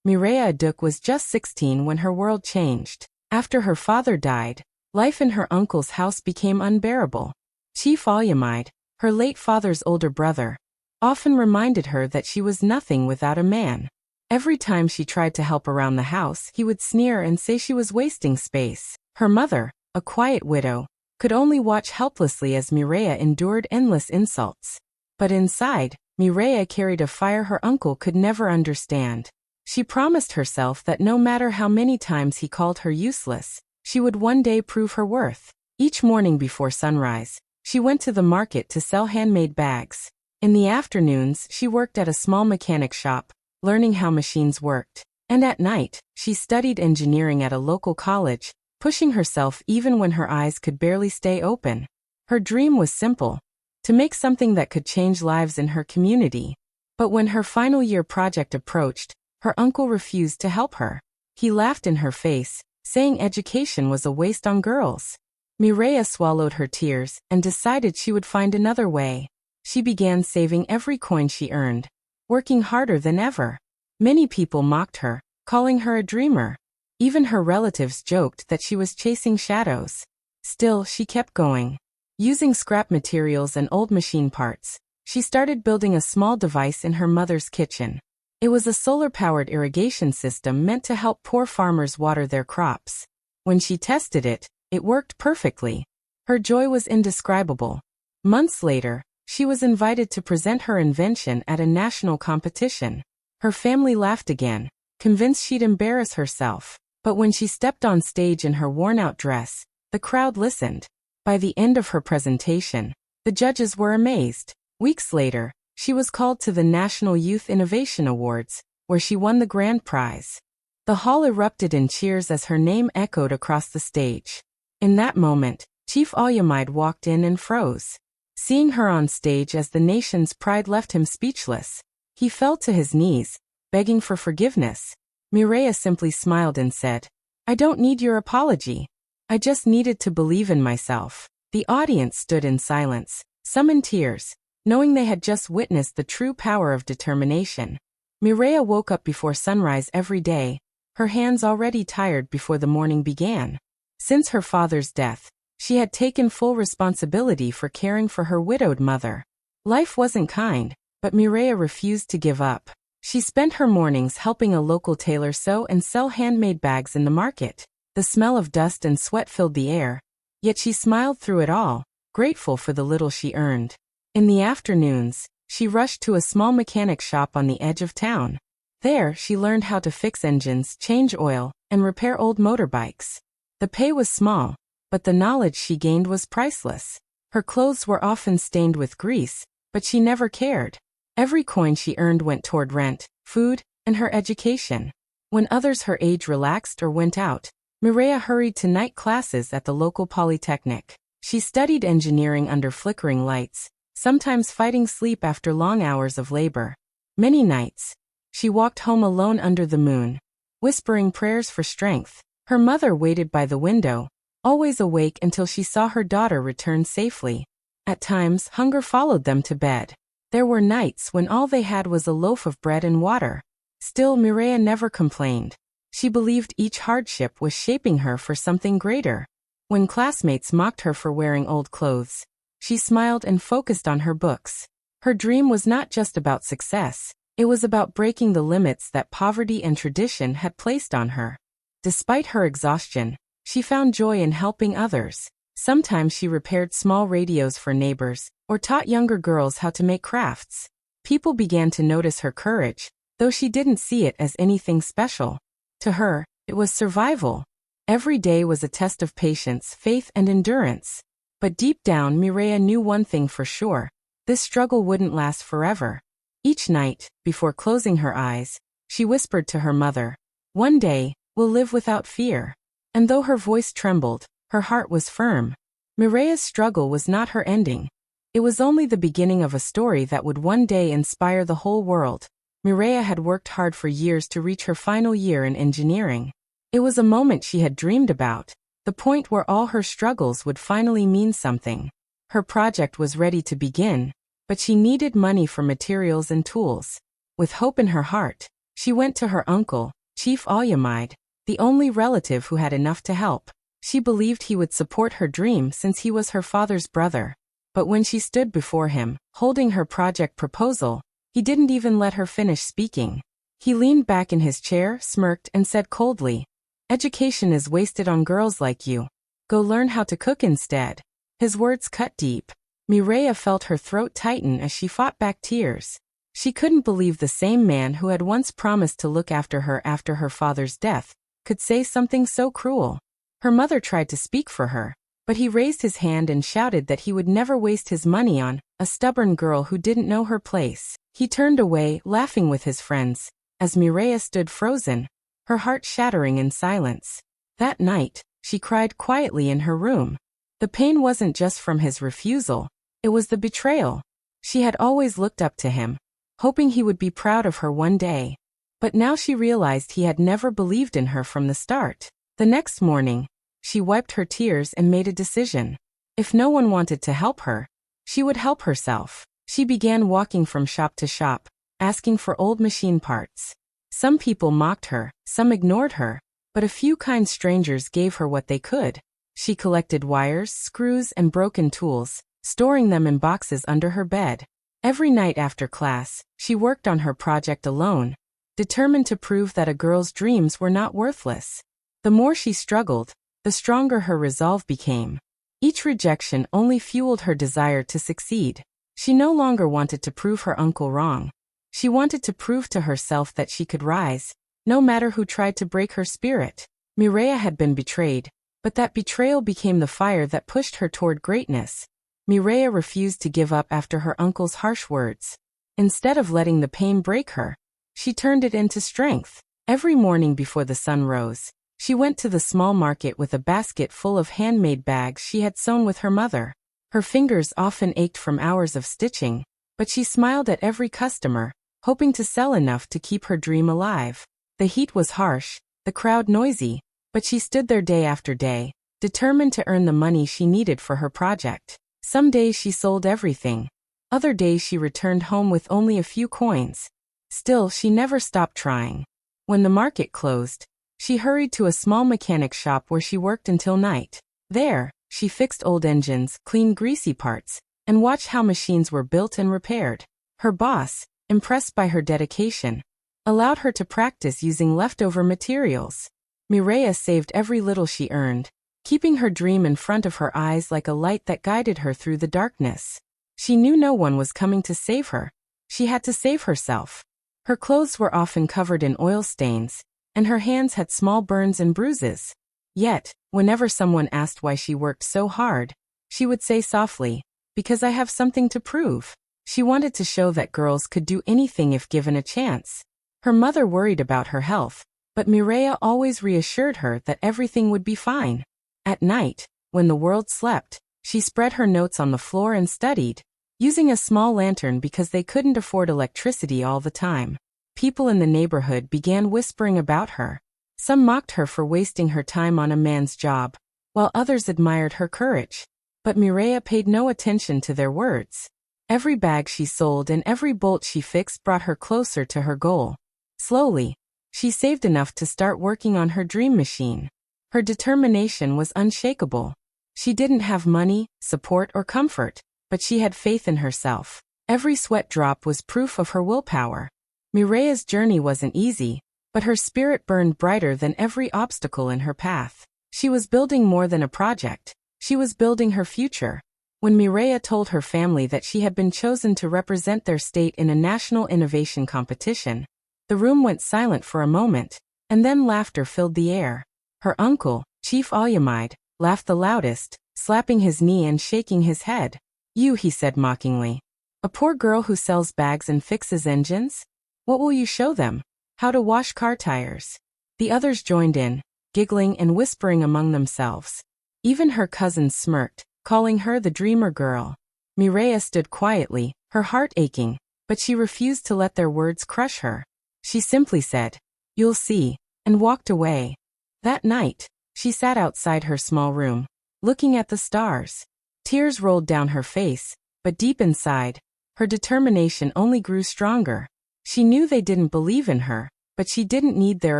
Mireia Duke was just 16 when her world changed. After her father died, life in her uncle's house became unbearable. Chief Ayanda, her late father's older brother, often reminded her that she was nothing without a man. Every time she tried to help around the house, he would sneer and say she was wasting space. Her mother, a quiet widow, could only watch helplessly as Mireia endured endless insults. But inside, Mireia carried a fire her uncle could never understand. She promised herself that no matter how many times he called her useless, she would one day prove her worth. Each morning before sunrise, she went to the market to sell handmade bags. In the afternoons, she worked at a small mechanic shop, learning how machines worked. And at night, she studied engineering at a local college, pushing herself even when her eyes could barely stay open. Her dream was simple: to make something that could change lives in her community. But when her final year project approached, her uncle refused to help her. He laughed in her face, saying education was a waste on girls. Mireia swallowed her tears and decided she would find another way. She began saving every coin she earned, working harder than ever. Many people mocked her, calling her a dreamer. Even her relatives joked that she was chasing shadows. Still, she kept going. Using scrap materials and old machine parts, she started building a small device in her mother's kitchen. It was a solar-powered irrigation system meant to help poor farmers water their crops. When she tested it, it worked perfectly. Her joy was indescribable. Months later, she was invited to present her invention at a national competition. Her family laughed again, convinced she'd embarrass herself. But when she stepped on stage in her worn-out dress, the crowd listened. By the end of her presentation, the judges were amazed. Weeks later, she was called to the National Youth Innovation Awards, where she won the grand prize. The hall erupted in cheers as her name echoed across the stage. In that moment, Chief Ayanda walked in and froze. Seeing her on stage as the nation's pride left him speechless, he fell to his knees, begging for forgiveness. Mireia simply smiled and said, "I don't need your apology. I just needed to believe in myself." The audience stood in silence, some in tears, knowing they had just witnessed the true power of determination. Mireia woke up before sunrise every day, her hands already tired before the morning began. Since her father's death, she had taken full responsibility for caring for her widowed mother. Life wasn't kind, but Mireia refused to give up. She spent her mornings helping a local tailor sew and sell handmade bags in the market. The smell of dust and sweat filled the air, yet she smiled through it all, grateful for the little she earned. In the afternoons, she rushed to a small mechanic shop on the edge of town. There, she learned how to fix engines, change oil, and repair old motorbikes. The pay was small, but the knowledge she gained was priceless. Her clothes were often stained with grease, but she never cared. Every coin she earned went toward rent, food, and her education. When others her age relaxed or went out, Mireia hurried to night classes at the local polytechnic. She studied engineering under flickering lights, sometimes fighting sleep after long hours of labor. Many nights, she walked home alone under the moon, whispering prayers for strength. Her mother waited by the window, always awake until she saw her daughter return safely. At times, hunger followed them to bed. There were nights when all they had was a loaf of bread and water. Still, Mireia never complained. She believed each hardship was shaping her for something greater. When classmates mocked her for wearing old clothes, she smiled and focused on her books. Her dream was not just about success, it was about breaking the limits that poverty and tradition had placed on her. Despite her exhaustion, she found joy in helping others. Sometimes she repaired small radios for neighbors, or taught younger girls how to make crafts. People began to notice her courage, though she didn't see it as anything special. To her, it was survival. Every day was a test of patience, faith, and endurance. But deep down, Mireia knew one thing for sure: this struggle wouldn't last forever. Each night, before closing her eyes, she whispered to her mother, "One day, we'll live without fear." And though her voice trembled, her heart was firm. Mireia's struggle was not her ending. It was only the beginning of a story that would one day inspire the whole world. Mireia had worked hard for years to reach her final year in engineering. It was a moment she had dreamed about, the point where all her struggles would finally mean something. Her project was ready to begin, but she needed money for materials and tools. With hope in her heart, She went to her uncle, Chief Ayanda, the only relative who had enough to help. She believed he would support her dream since he was her father's brother. But when she stood before him, holding her project proposal, he didn't even let her finish speaking. He leaned back in his chair, smirked, and said coldly, "Education is wasted on girls like you. Go learn how to cook instead." His words cut deep. Mireya felt her throat tighten as she fought back tears. She couldn't believe the same man who had once promised to look after her father's death could say something so cruel. Her mother tried to speak for her, but he raised his hand and shouted that he would never waste his money on a stubborn girl who didn't know her place. He turned away, laughing with his friends, as Mireya stood frozen, her heart shattering in silence. That night, she cried quietly in her room. The pain wasn't just from his refusal, it was the betrayal. She had always looked up to him, hoping he would be proud of her one day. But now she realized he had never believed in her from the start. The next morning, she wiped her tears and made a decision. If no one wanted to help her, she would help herself. She began walking from shop to shop, asking for old machine parts. Some people mocked her, some ignored her, but a few kind strangers gave her what they could. She collected wires, screws, and broken tools, storing them in boxes under her bed. Every night after class, she worked on her project alone, determined to prove that a girl's dreams were not worthless. The more she struggled, the stronger her resolve became. Each rejection only fueled her desire to succeed. She no longer wanted to prove her uncle wrong. She wanted to prove to herself that she could rise, no matter who tried to break her spirit. Mireya had been betrayed, but that betrayal became the fire that pushed her toward greatness. Mireya refused to give up after her uncle's harsh words. Instead of letting the pain break her, she turned it into strength. Every morning before the sun rose, she went to the small market with a basket full of handmade bags she had sewn with her mother. Her fingers often ached from hours of stitching, but she smiled at every customer, hoping to sell enough to keep her dream alive. The heat was harsh, the crowd noisy, but she stood there day after day, determined to earn the money she needed for her project. Some days she sold everything. Other days she returned home with only a few coins. Still, she never stopped trying. When the market closed, she hurried to a small mechanic shop where she worked until night. There, she fixed old engines, cleaned greasy parts, and watched how machines were built and repaired. Her boss, impressed by her dedication, allowed her to practice using leftover materials. Mireya saved every little she earned, keeping her dream in front of her eyes like a light that guided her through the darkness. She knew no one was coming to save her. She had to save herself. Her clothes were often covered in oil stains, and her hands had small burns and bruises. Yet, whenever someone asked why she worked so hard, she would say softly, "Because I have something to prove." She wanted to show that girls could do anything if given a chance. Her mother worried about her health, but Mireya always reassured her that everything would be fine. At night, when the world slept, she spread her notes on the floor and studied, using a small lantern because they couldn't afford electricity all the time. People in the neighborhood began whispering about her. Some mocked her for wasting her time on a man's job, while others admired her courage. But Mireya paid no attention to their words. Every bag she sold and every bolt she fixed brought her closer to her goal. Slowly, she saved enough to start working on her dream machine. Her determination was unshakable. She didn't have money, support, or comfort, but she had faith in herself. Every sweat drop was proof of her willpower. Mireya's journey wasn't easy, but her spirit burned brighter than every obstacle in her path. She was building more than a project. She was building her future. When Mireya told her family that she had been chosen to represent their state in a national innovation competition, the room went silent for a moment, and then laughter filled the air. Her uncle, Chief Ayanda, laughed the loudest, slapping his knee and shaking his head. "You," he said mockingly. "A poor girl who sells bags and fixes engines? What will you show them? How to wash car tires?" The others joined in, giggling and whispering among themselves. Even her cousins smirked, calling her the dreamer girl. Mireya stood quietly, her heart aching, but she refused to let their words crush her. She simply said, "You'll see," and walked away. That night, she sat outside her small room, looking at the stars. Tears rolled down her face, but deep inside, her determination only grew stronger. She knew they didn't believe in her, but she didn't need their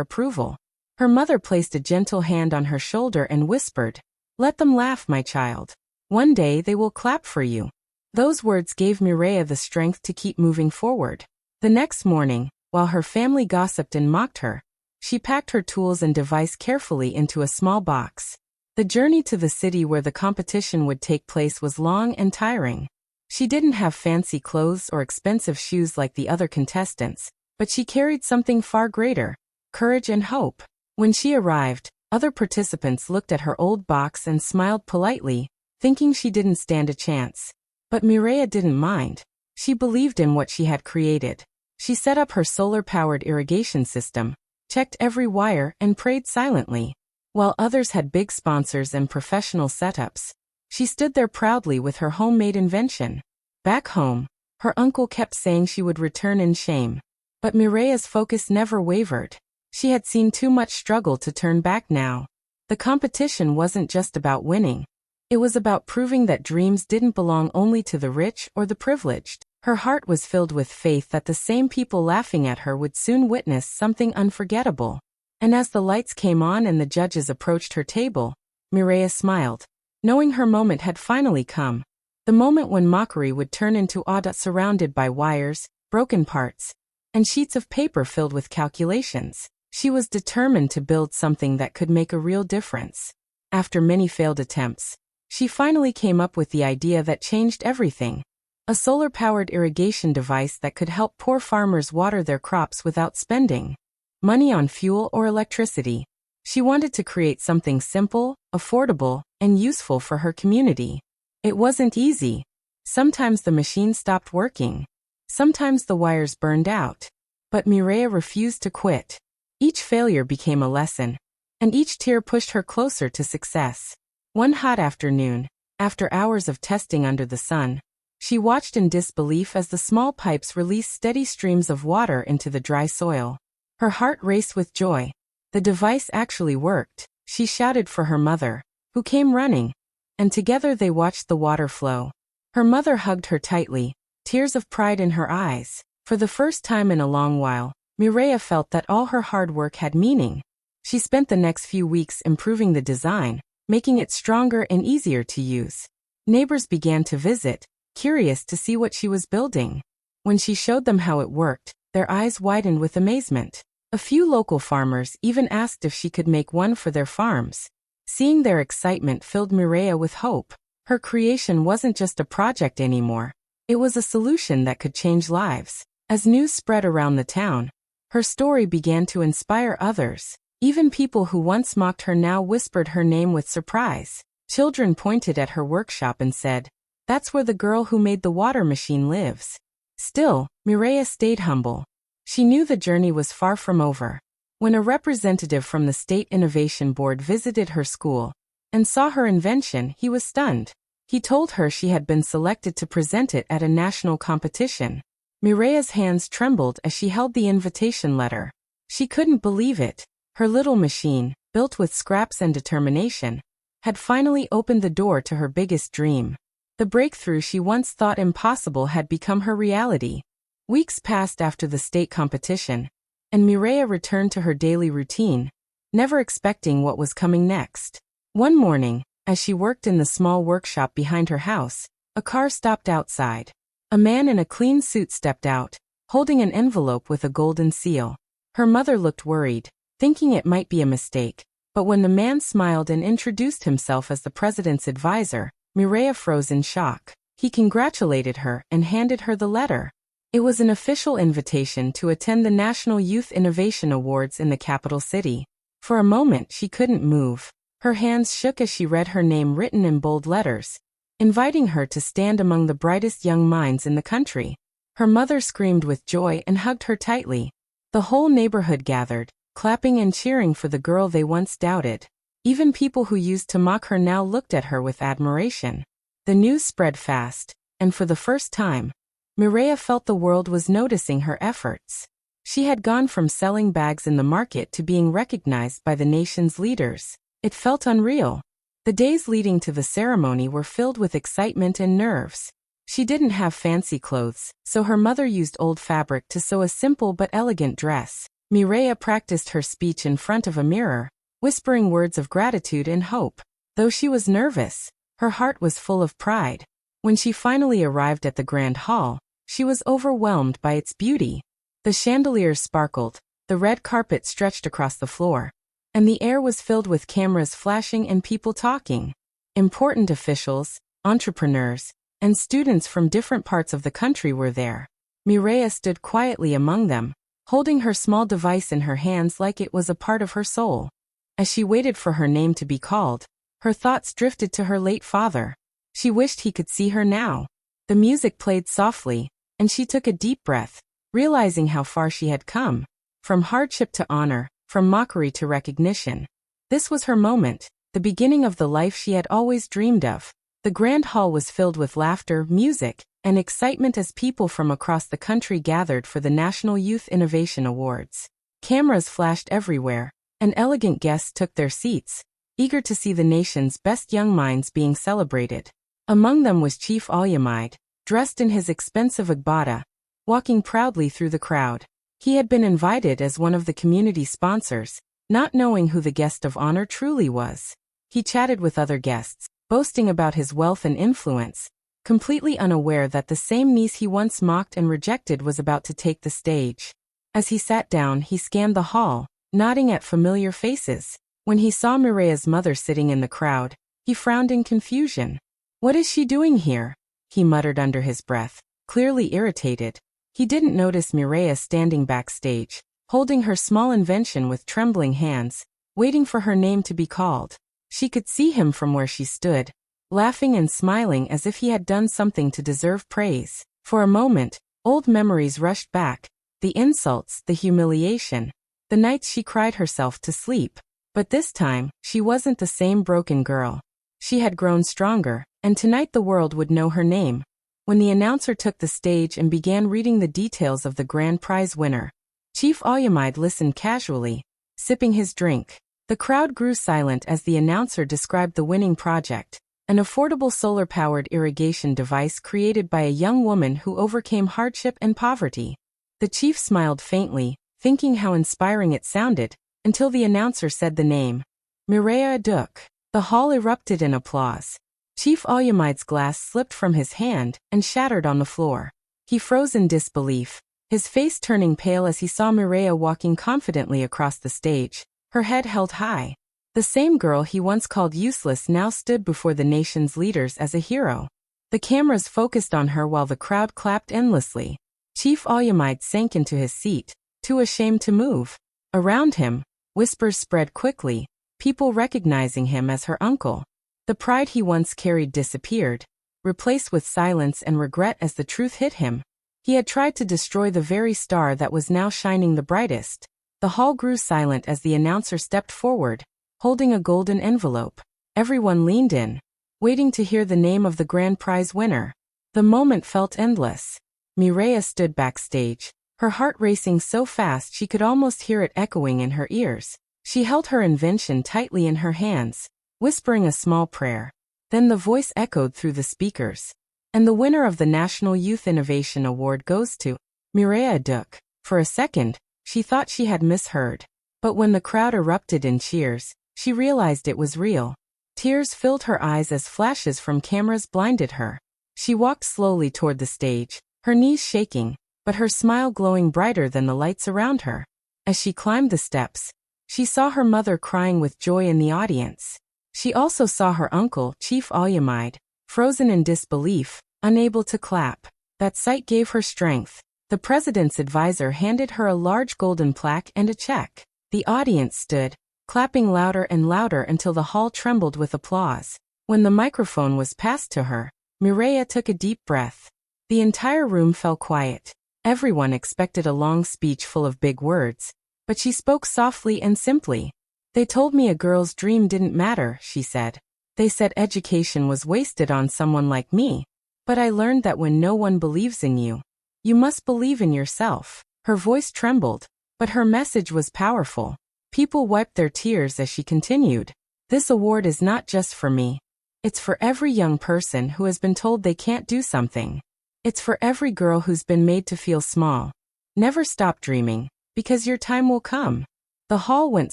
approval. Her mother placed a gentle hand on her shoulder and whispered, "Let them laugh, my child. One day they will clap for you." Those words gave Mireia the strength to keep moving forward. The next morning, while her family gossiped and mocked her, she packed her tools and device carefully into a small box. The journey to the city where the competition would take place was long and tiring. She didn't have fancy clothes or expensive shoes like the other contestants, but she carried something far greater: courage and hope. When she arrived, other participants looked at her old box and smiled politely, thinking she didn't stand a chance. But Mireia didn't mind. She believed in what she had created. She set up her solar-powered irrigation system, checked every wire, and prayed silently. While others had big sponsors and professional setups, she stood there proudly with her homemade invention. Back home, her uncle kept saying she would return in shame. But Mireia's focus never wavered. She had seen too much struggle to turn back now. The competition wasn't just about winning. It was about proving that dreams didn't belong only to the rich or the privileged. Her heart was filled with faith that the same people laughing at her would soon witness something unforgettable. And as the lights came on and the judges approached her table, Mireia smiled, knowing her moment had finally come. The moment when mockery would turn into awe, surrounded by wires, broken parts, and sheets of paper filled with calculations. She was determined to build something that could make a real difference. After many failed attempts, she finally came up with the idea that changed everything: a solar-powered irrigation device that could help poor farmers water their crops without spending money on fuel or electricity. She wanted to create something simple, affordable, and useful for her community. It wasn't easy. Sometimes the machine stopped working. Sometimes the wires burned out. But Mireia refused to quit. Each failure became a lesson, and each tear pushed her closer to success. One hot afternoon, after hours of testing under the sun, she watched in disbelief as the small pipes released steady streams of water into the dry soil. Her heart raced with joy. The device actually worked. She shouted for her mother, who came running, and together they watched the water flow. Her mother hugged her tightly, tears of pride in her eyes. For the first time in a long while, Mireia felt that all her hard work had meaning. She spent the next few weeks improving the design, making it stronger and easier to use. Neighbors began to visit, curious to see what she was building. When she showed them how it worked, their eyes widened with amazement. A few local farmers even asked if she could make one for their farms. Seeing their excitement filled Mireia with hope. Her creation wasn't just a project anymore. It was a solution that could change lives. As news spread around the town, her story began to inspire others. Even people who once mocked her now whispered her name with surprise. Children pointed at her workshop and said, "That's where the girl who made the water machine lives." Still, Mireia stayed humble. She knew the journey was far from over. When a representative from the State Innovation Board visited her school and saw her invention, he was stunned. He told her she had been selected to present it at a national competition. Mireia's hands trembled as she held the invitation letter. She couldn't believe it. Her little machine, built with scraps and determination, had finally opened the door to her biggest dream. The breakthrough she once thought impossible had become her reality. Weeks passed after the state competition, and Mireia returned to her daily routine, never expecting what was coming next. One morning, as she worked in the small workshop behind her house, a car stopped outside. A man in a clean suit stepped out, holding an envelope with a golden seal. Her mother looked worried, thinking it might be a mistake, but when the man smiled and introduced himself as the president's advisor, Mireia froze in shock. He congratulated her and handed her the letter. It was an official invitation to attend the National Youth Innovation Awards in the capital city. For a moment she couldn't move. Her hands shook as she read her name written in bold letters, inviting her to stand among the brightest young minds in the country. Her mother screamed with joy and hugged her tightly. The whole neighborhood gathered, clapping and cheering for the girl they once doubted. Even people who used to mock her now looked at her with admiration. The news spread fast, and for the first time, Mireia felt the world was noticing her efforts. She had gone from selling bags in the market to being recognized by the nation's leaders. It felt unreal. The days leading to the ceremony were filled with excitement and nerves. She didn't have fancy clothes, so her mother used old fabric to sew a simple but elegant dress. Mireya practiced her speech in front of a mirror, whispering words of gratitude and hope. Though she was nervous, her heart was full of pride. When she finally arrived at the grand hall, she was overwhelmed by its beauty. The chandeliers sparkled, the red carpet stretched across the floor, and the air was filled with cameras flashing and people talking. Important officials, entrepreneurs, and students from different parts of the country were there. Mireya stood quietly among them, holding her small device in her hands like it was a part of her soul. As she waited for her name to be called, her thoughts drifted to her late father. She wished he could see her now. The music played softly, and she took a deep breath, realizing how far she had come. From hardship to honor, from mockery to recognition. This was her moment, the beginning of the life she had always dreamed of. The grand hall was filled with laughter, music, and excitement as people from across the country gathered for the National Youth Innovation Awards. Cameras flashed everywhere, and elegant guests took their seats, eager to see the nation's best young minds being celebrated. Among them was Chief Ayanda, dressed in his expensive agbada, walking proudly through the crowd. He had been invited as one of the community sponsors, not knowing who the guest of honor truly was. He chatted with other guests, boasting about his wealth and influence, completely unaware that the same niece he once mocked and rejected was about to take the stage. As he sat down, he scanned the hall, nodding at familiar faces. When he saw Mireya's mother sitting in the crowd, he frowned in confusion. "What is she doing here?" he muttered under his breath, clearly irritated. He didn't notice Mireya standing backstage, holding her small invention with trembling hands, waiting for her name to be called. She could see him from where she stood, laughing and smiling as if he had done something to deserve praise. For a moment, old memories rushed back, the insults, the humiliation, the nights she cried herself to sleep. But this time, she wasn't the same broken girl. She had grown stronger, and tonight the world would know her name. When the announcer took the stage and began reading the details of the grand prize winner, Chief Ayanda listened casually, sipping his drink. The crowd grew silent as the announcer described the winning project, an affordable solar-powered irrigation device created by a young woman who overcame hardship and poverty. The chief smiled faintly, thinking how inspiring it sounded, until the announcer said the name. Mireya Duk. The hall erupted in applause. Chief Ayaman's glass slipped from his hand and shattered on the floor. He froze in disbelief, his face turning pale as he saw Mireya walking confidently across the stage, her head held high. The same girl he once called useless now stood before the nation's leaders as a hero. The cameras focused on her while the crowd clapped endlessly. Chief Ayanda sank into his seat, too ashamed to move. Around him, whispers spread quickly, people recognizing him as her uncle. The pride he once carried disappeared, replaced with silence and regret as the truth hit him. He had tried to destroy the very star that was now shining the brightest. The hall grew silent as the announcer stepped forward, holding a golden envelope. Everyone leaned in, waiting to hear the name of the grand prize winner. The moment felt endless. Mireya stood backstage, her heart racing so fast she could almost hear it echoing in her ears. She held her invention tightly in her hands, whispering a small prayer. Then the voice echoed through the speakers. And the winner of the National Youth Innovation Award goes to Mireya Duk. For a second, she thought she had misheard. But when the crowd erupted in cheers, she realized it was real. Tears filled her eyes as flashes from cameras blinded her. She walked slowly toward the stage, her knees shaking, but her smile glowing brighter than the lights around her. As she climbed the steps, she saw her mother crying with joy in the audience. She also saw her uncle, Chief Ayanda, frozen in disbelief, unable to clap. That sight gave her strength. The president's advisor handed her a large golden plaque and a check. The audience stood, clapping louder and louder until the hall trembled with applause. When the microphone was passed to her, Mireya took a deep breath. The entire room fell quiet. Everyone expected a long speech full of big words, but she spoke softly and simply. "They told me a girl's dream didn't matter," she said. "They said education was wasted on someone like me. But I learned that when no one believes in you, you must believe in yourself." Her voice trembled, but her message was powerful. People wiped their tears as she continued. "This award is not just for me. It's for every young person who has been told they can't do something. It's for every girl who's been made to feel small. Never stop dreaming. Because your time will come. The hall went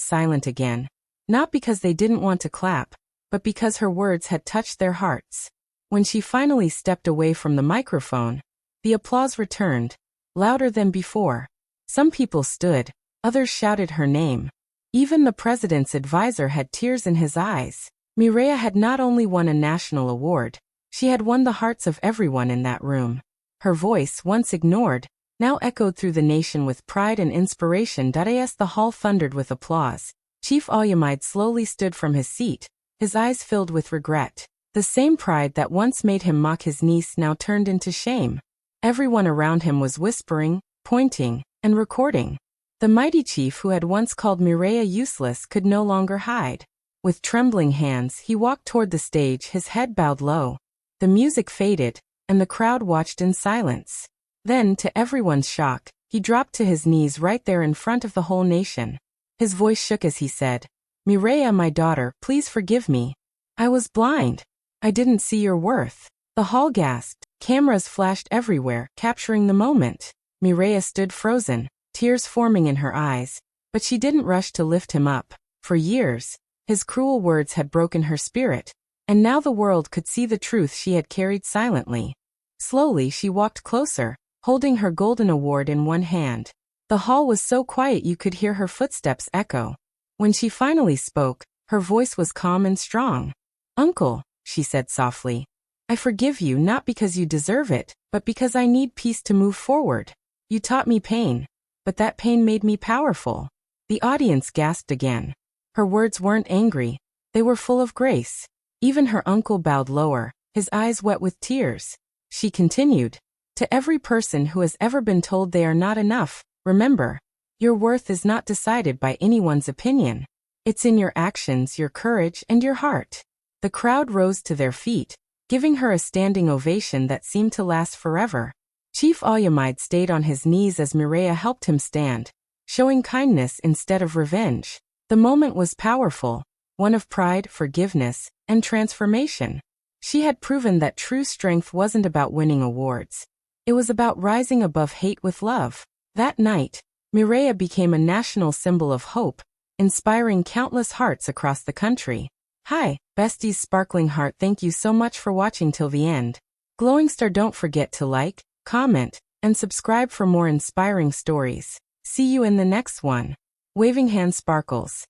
silent again. Not because they didn't want to clap, but because her words had touched their hearts. When she finally stepped away from the microphone, the applause returned, louder than before. Some people stood, others shouted her name. Even the president's advisor had tears in his eyes. Mireya had not only won a national award, she had won the hearts of everyone in that room. Her voice, once ignored, now echoed through the nation with pride and inspiration. As the hall thundered with applause, Chief Ayanda slowly stood from his seat, his eyes filled with regret. The same pride that once made him mock his niece now turned into shame. Everyone around him was whispering, pointing, and recording. The mighty chief who had once called Mireya useless could no longer hide. With trembling hands, he walked toward the stage, his head bowed low. The music faded, and the crowd watched in silence. Then, to everyone's shock, he dropped to his knees right there in front of the whole nation. His voice shook as he said, "Mireya, my daughter, please forgive me. I was blind. I didn't see your worth." The hall gasped. Cameras flashed everywhere, capturing the moment. Mireya stood frozen, tears forming in her eyes, but she didn't rush to lift him up. For years, his cruel words had broken her spirit, and now the world could see the truth she had carried silently. Slowly she walked closer, holding her golden award in one hand. The hall was so quiet you could hear her footsteps echo. When she finally spoke, her voice was calm and strong. "Uncle," she said softly, "I forgive you not because you deserve it, but because I need peace to move forward. You taught me pain, but that pain made me powerful." The audience gasped again. Her words weren't angry, they were full of grace. Even her uncle bowed lower, his eyes wet with tears. She continued, "To every person who has ever been told they are not enough, remember, your worth is not decided by anyone's opinion. It's in your actions, your courage, and your heart." The crowd rose to their feet, giving her a standing ovation that seemed to last forever. Chief Ayanda stayed on his knees as Mireya helped him stand, showing kindness instead of revenge. The moment was powerful, one of pride, forgiveness, and transformation. She had proven that true strength wasn't about winning awards. It was about rising above hate with love. That night, Mireya became a national symbol of hope, inspiring countless hearts across the country. Hi, besties sparkling heart, thank you so much for watching till the end. Glowing star, don't forget to like, comment, and subscribe for more inspiring stories. See you in the next one. Waving hand sparkles.